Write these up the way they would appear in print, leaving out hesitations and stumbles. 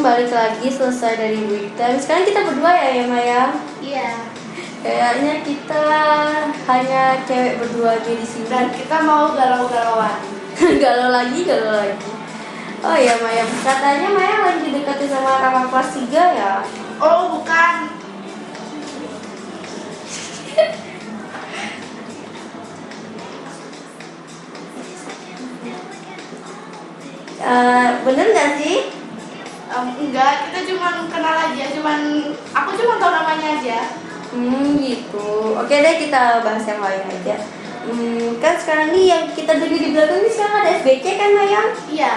balik lagi selesai dari week time. Sekarang kita berdua ya Maya? Iya. Kayaknya kita hanya cewek berdua aja di sini. Dan kita mau galau-galauan. galau lagi. Oh ya Maya, katanya Maya lagi deketin sama kakak kelas 3 ya? Oh bukan. Bener gak sih? Enggak, kita cuma kenal aja, aku cuma tahu namanya aja. Gitu. Oke deh, kita bahas yang lain aja. Kan sekarang nih yang kita dengar di belakang ini sekarang ada SBC kan Maya? Iya.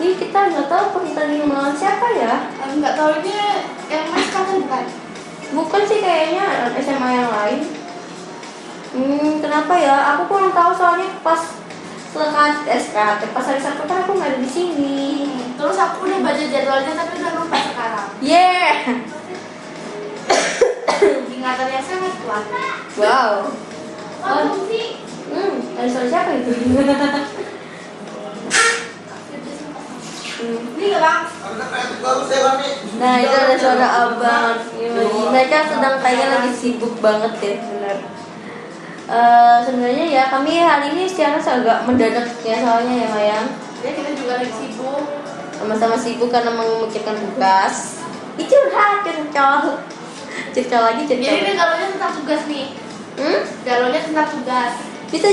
Ini kita nggak tahu pertandingan melawan siapa ya? Enggak tahu ini yang mas kan bukan? Bukan sih kayaknya SMA yang lain. Kenapa ya? Aku kurang tahu soalnya pas SKT pas hari Sabtu kan aku nggak ada di sini. Terus aku udah baca jadwalnya tapi udah lupa sekarang. Ingatannya sangat kuat. Wow. Oh sih. Ada suara siapa itu? Ini nggak bang? Nah itu ada suara abang. Mereka sedang kayaknya lagi sibuk banget ya, benar. Sebenarnya ya kami hari ini secara agak mendadak ya soalnya ya Mayang. Ya kita juga lagi sibuk. Sama-sama sibuk karena memikirkan tugas. Curhat. Jadi ini galaunya tentang tugas nih. Galaunya tentang tugas. Bisa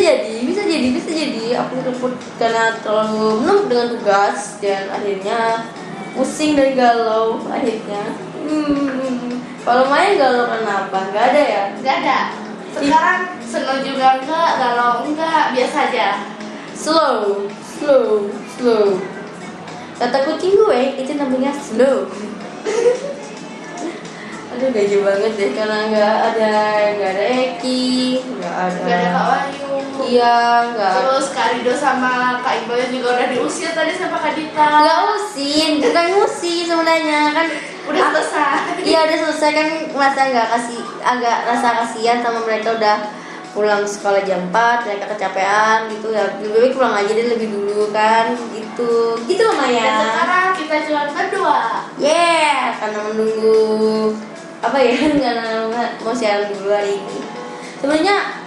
jadi aku luput karena terlalu penuh dengan tugas dan akhirnya pusing dan galau akhirnya. Kalau main galau kenapa? Nggak ada ya? Nggak ada. Sekarang seneng juga enggak, galau enggak, biasa aja. Slow. Kata kucing gue itu namanya slow. Aduh gaje banget deh karena nggak ada Eki, nggak ada Kak Wahyu. Iya, nggak. Terus Kak Rido sama Kak Iqbal juga udah diusir tadi sama Kak Dita. Nggak bukan ngusir sebenarnya kan. Udah selesai. Iya udah selesai kan, masa agak rasa kasihan sama mereka udah pulang sekolah jam 4, mereka kecapean gitu ya, lebih baik pulang aja deh lebih dulu kan gitu loh Maya. Dan sekarang kita cuma berdua. Karena menunggu apa ya, karena mau siaran dulu hari ini. Sebenarnya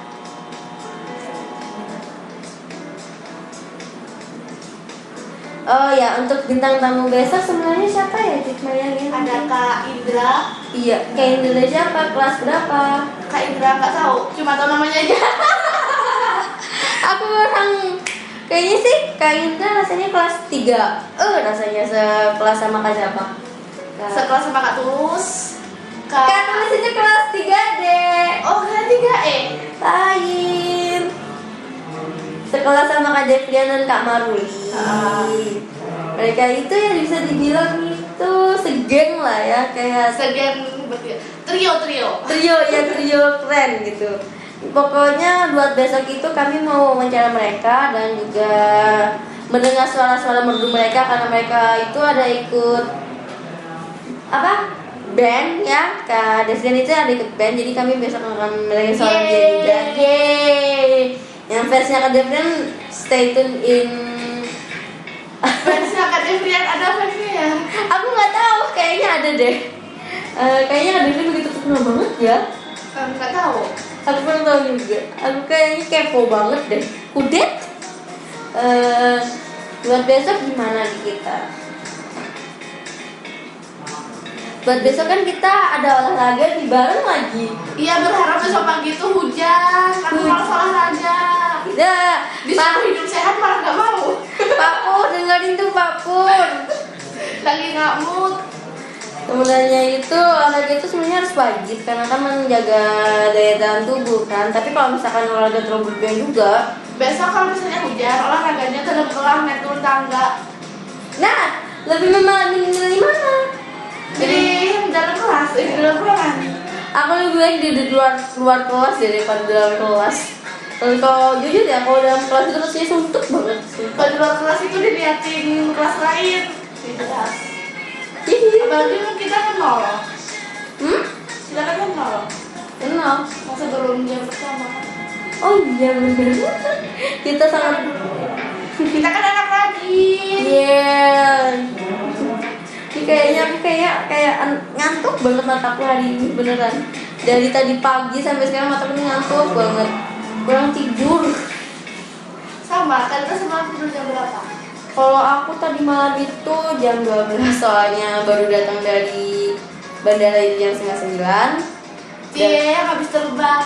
oh ya, untuk bintang tamu besok sebenarnya siapa ya Maya? Ada Kak Indra. Iya, Kak Indra siapa? Kelas berapa? Kak Indra nggak tahu, cuma tahu namanya aja. Aku orang kayaknya sih Kak Indra rasanya kelas 3. Rasanya sekelas sama Kak siapa? Sekelas sama Kak Tulus. Kak Tulus itu kelas 3D. Oh, kelas 3E. Lain. Sekelas sama Kak Devlian dan Kak Maruli. Mereka itu yang bisa dibilang itu segeng lah ya, kayak trio keren gitu. Pokoknya buat besok itu kami mau wawancara mereka dan juga mendengar suara-suara merdu mereka karena mereka itu ada ikut band ya. Kak Desden itu ada ikut band, jadi kami besok akan mendengar suara dia juga. Yang fansnya Kak Desden stay tune in. Fansnya Kak Devrian ada fansnya ya? Aku nggak tahu, kayaknya ada deh. Kayaknya ada begitu terkenal banget ya. Nggak tahu. Aku belum tahu juga. Aku kayaknya kepo banget deh. Udet. Buat besok gimana nih kita? Buat besok kan kita ada olahraga di bareng lagi. Iya, berharap besok pagi itu hujan. Aku malas olahraga. Disuruh hidup sehat malah nggak mau. Pak Pur, dengerin tuh Pak Pur. Lagi nggak mood. Sebenarnya itu olahraga itu sebenarnya harus wajib karena kan menjaga daya tahan tubuh kan. Tapi kalau misalkan olahraga terlalu berlebihan juga, besok kalau misalnya hujan, olahraganya telah naik turun tangga. Nah, lebih memilih dari mana? Jadi dalam kelas, di dalam ruangan. Aku lebih baik di luar kelas daripada di dalam kelas. Kalau jujur ya, kalau dalam kelas itu rasanya suntuk banget. Kalau di luar kelas itu diliatin kelas lain. Apalagi kita kan nol. Kita kan nol. Kenal? Masa belum jam pertama. Oh iya bener. Kita sangat. Kita kan anak rajin. Kita Kayaknya aku kayak ngantuk banget mataku hari ini beneran. Dari tadi pagi sampai sekarang mataku ngantuk banget. Kurang tidur. Sama, kalian semalam tidur jam berapa? Kalau aku tadi malam itu jam 12 soalnya baru datang dari bandara itu jam 8:30. Cie, habis terbang.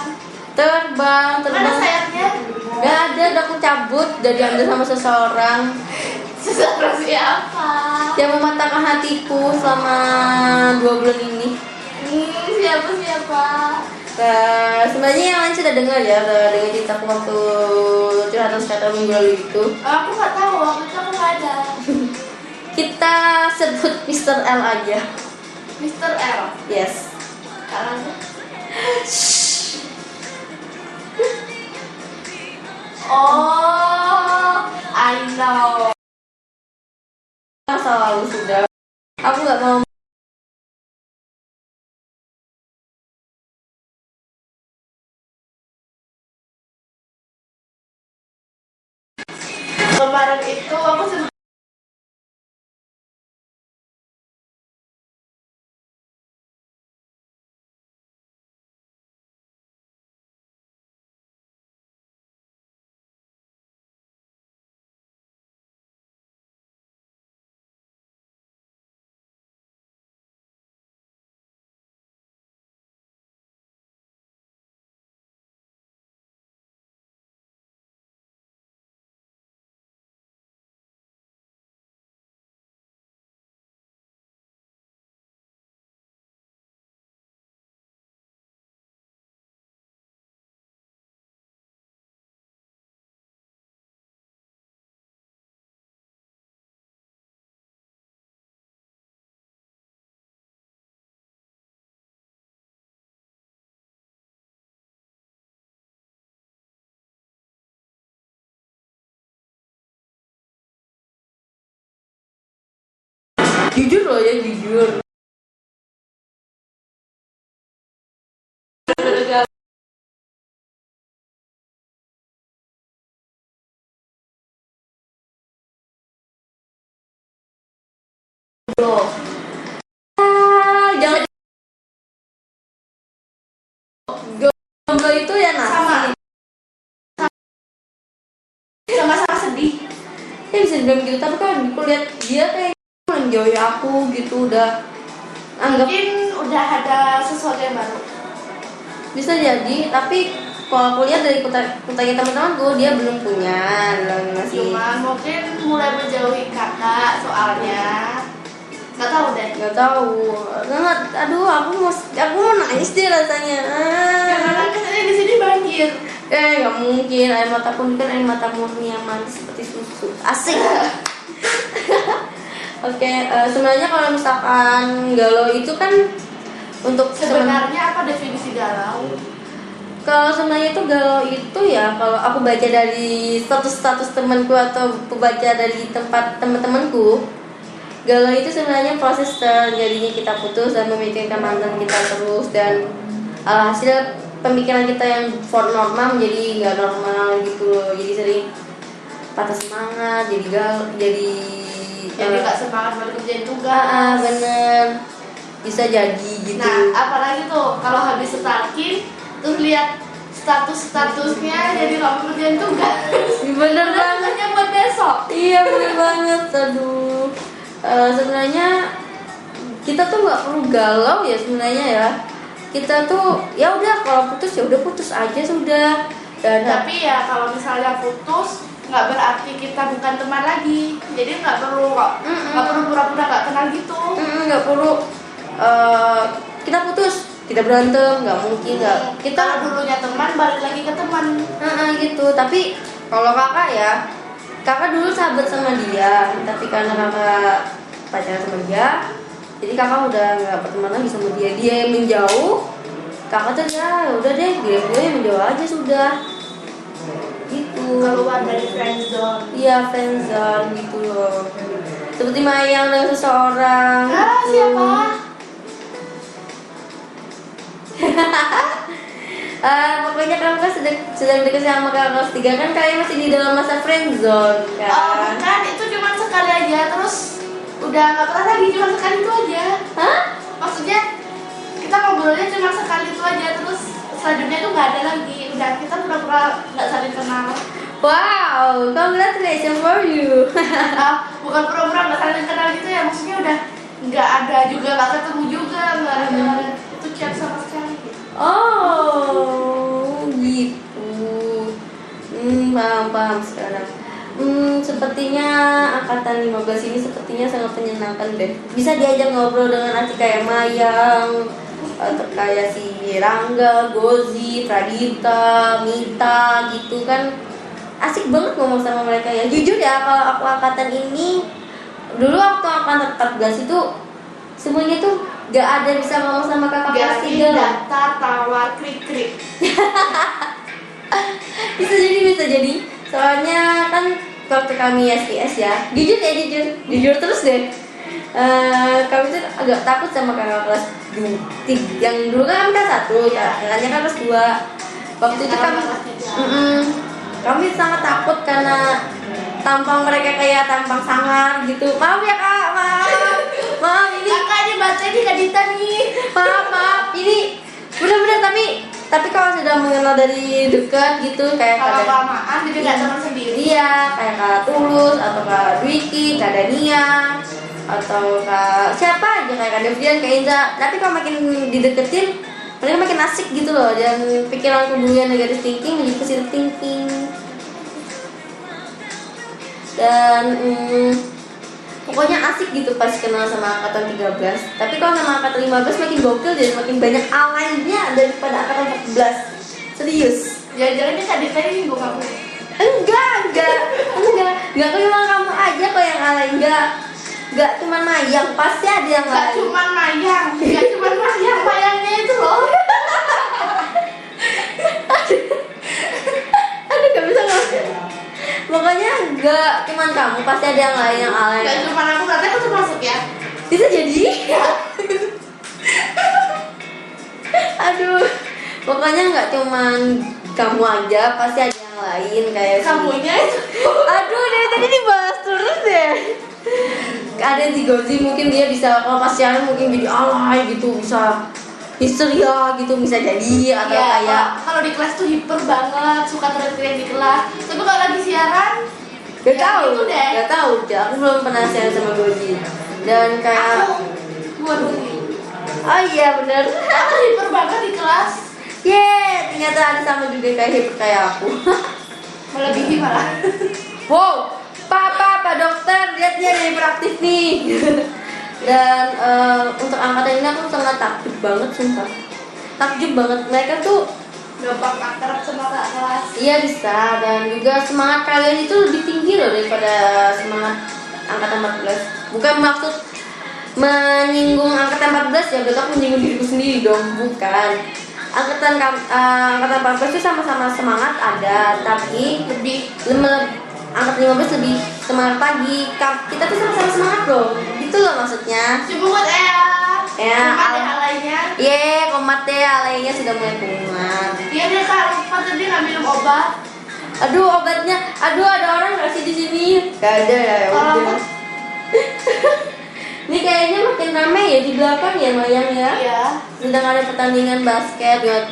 Terbang. Mana sayapnya? Gak ada, udah aku cabut, udah diambil sama seseorang. Seseorang siapa? Yang mematahkan hatiku selama 2 bulan ini. Siapa? Sebenarnya yang lain sudah dengar ya, udah dengar ceritaku waktu curhatan kata minggu lalu itu. Aku nggak tahu, waktu itu aku nggak ada. Kita sebut Mr. L aja. Mr. L. Yes. Caranya. Oh, I know. Masa lalu sudah. Aku nggak mau. Kemarin itu aku sempat Jujur loh ya, jujur. Loh. Jangan jomblo itu ya nasi. sama-sama sedih. Ya bisa dibilang gitu, tapi kan aku lihat dia kayak menjauhi aku gitu, udah anggap Mungkin udah ada sesuatu yang baru. bisa jadi, tapi kalau aku lihat dari kutanya teman-temanku dia belum punya, masih Cuma mungkin mulai menjauhi kakak soalnya. Nggak tahu deh. nggak tahu. Nggak, aduh aku mau nangis deh rasanya. Karena katanya di sini banjir. Nggak mungkin, air mataku kan air mata murni yang manis seperti susu. Asik. Oke, sebenarnya kalau misalkan galau itu kan untuk Sebenarnya apa definisi galau? kalau sebenarnya itu galau itu ya kalau aku baca dari status temanku atau aku baca dari tempat teman-temanku, galau itu sebenarnya proses terjadinya kita putus dan memikirkan mantan kita terus, dan hasil pemikiran kita yang for normal menjadi nggak normal gitu loh, jadi sering patah semangat, jadi nggak semangat buat kerjain tugas. bener, bisa jadi gitu. Nah, apalagi tuh kalau habis stalking terus lihat statusnya jadi nggak mau kerjain tugas. Bener banget. Tugasnya buat besok. Iya bener banget. Aduh, sebenarnya kita tuh nggak perlu galau ya sebenarnya ya. Kita tuh ya udah kalau putus ya udah putus aja sudah. Dan tapi ya kalau misalnya putus nggak berarti kita bukan teman lagi, jadi nggak perlu pura-pura nggak kenal gitu. Nggak perlu kita putus kita berantem, nggak mungkin. Nggak, kita dulunya teman balik lagi ke teman. Gitu. Tapi kalau kakak dulu sahabat sama dia, tapi karena kakak pacaran sama dia, jadi kakak udah nggak berteman lagi sama dia yang menjauh. Kakak tuh ya udah deh, gue menjauh aja sudah gitu. Keluar dari friendzone. Iya, friendzone gitu loh. Seperti Mayang dengan seseorang gitu. Siapa? Pokoknya kamu kan sedang dekat sama kakak kelas 3 kan, kalian masih di dalam masa friendzone kan? Oh bukan, itu cuma sekali aja terus udah nggak pernah lagi, cuma sekali doang. selanjutnya tuh nggak ada lagi, udah kita pura-pura nggak saling kenal. Wow, congratulations for you. Bukan pura-pura nggak saling kenal gitu ya, maksudnya udah nggak ada juga, nggak ketemu juga, nggak ada itu chat sama sekali gitu. Oh, gitu. Paham sekarang. Sepertinya angkatan 15 ini sepertinya sangat menyenangkan deh. Bisa diajak ngobrol dengan arti kayak Mayang, atau kayak si Rangga, Gozi, Pradita, Mita gitu kan. Asik banget ngomong sama mereka ya. Jujur ya, kalau aku angkatan ini dulu waktu angkatan 14 itu semuanya tuh gak ada bisa ngomong sama kakak kelas 3. Datar, tawar, krik-krik. Bisa jadi. Soalnya kan waktu kami SIS ya, jujur terus deh. Kami tuh agak takut sama kakak kelas 3. Yang dulu kan kelas 1, kakaknya kan kelas 2. Waktu itu kami sangat takut karena tampang mereka kayak tampang sangar gitu. Maaf ya kak, maaf ini Kakak baca ini Kadita nih. maaf ini benar-benar tapi kalau sudah mengenal dari dekat gitu kayak Kalau kelamaan jadi nggak teman sendiri. Iya, kayak Kak Tulus atau Kak Dwiki, Kak Dania atau Kak siapa aja kayak Kak Devdian, Kak Indra. Tapi kalau makin dideketin mereka makin asik gitu loh, dan pikiran kemudian negatif thinking menjadi positive thinking. Dan pokoknya asik gitu pas kenal sama angkatan 13. Tapi kalau sama angkatan 15 makin gokil dan makin banyak alainya daripada angkatan 14. Serius. Jangan-jangan Kak Dita ini nyinggung kamu. Enggak cuma kamu aja kok yang alay, enggak cuma Mayang, pasti ada yang Nggak lain. cuma Mayang, Mayangnya itu loh. Aduh, gak bisa ngomong. Pokoknya enggak cuma kamu, pasti ada yang lain yang alay. Nggak cuma aku, berarti aku termasuk ya. Bisa jadi. Aduh, pokoknya nggak cuman kamu aja, pasti ada yang lain kayak Kamunya itu. Aduh, dari tadi dibahas terus deh. Ada di Gozi mungkin dia bisa kalau pacaran mungkin jadi alay gitu, bisa histeria gitu, bisa jadi atau Ya, kayak kalau di kelas tuh hiper banget, suka teriak-teriak di kelas. Tapi kalau lagi siaran, gak ya tahu, gitu deh. gak tahu, aku belum pernah share sama Gozi. Dan kayak waduh, oh iya bener. aku hiper banget di kelas, Ternyata ada sama juga kayak hiper kayak aku. melebihi malah. Wow, Pak dokter, lihat dia jadi beraktif nih. Dan untuk angkatan ini aku sangat takjub banget, sumpah. Takjub banget, mereka tuh Gampang akrab sama kak kelas. iya bisa, dan juga semangat kalian itu lebih tinggi loh daripada semangat angkatan 14. Bukan maksud menyinggung angkatan 14 ya, berarti aku menyinggung diriku sendiri dong, bukan. Angkatan 14 itu sama-sama semangat ada, tapi angkatan 15 lebih semangat pagi. Kita tuh sama-sama semangat loh, gitu loh maksudnya. Cibungut Ya, alainya. komat deh, alaynya sudah mulai kumat. Dia kak lupa tadi nggak minum obat. Aduh, obatnya, ada orang nggak sih di sini? Gak ada ya, udah. Ini kayaknya makin ramai ya di belakang ya, Mayang ya. Iya. Sedang ada pertandingan basket ya.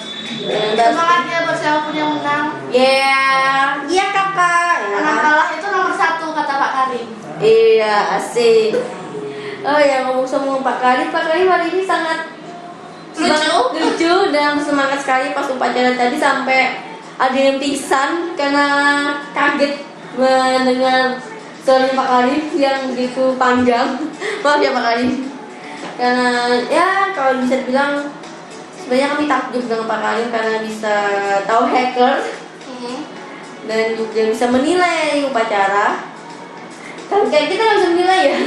Semangatnya buat siapapun yang menang. Iya kakak. Menang kalah itu nomor 1 kata Pak Karim. Iya, asik. Oh ya, ngomong sama Pak Karim hari ini sangat lucu dan semangat sekali pas upacara tadi, sampai ada yang pingsan karena kaget mendengar suara Pak Karim yang begitu panjang. Maaf ya Pak Karim. Karena ya kalau bisa dibilang sebenarnya kami takjub dengan Pak Karim karena bisa tahu hacker dan juga bisa menilai upacara. Kan kayak kita nggak bisa menilai ya.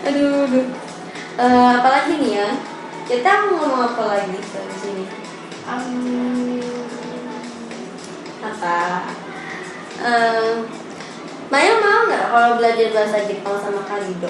Aduh. Apalagi nih ya? Kita mau ngomong apa lagi di sini? Apa? Maya mau nggak kalau belajar bahasa Jepang sama Kalido?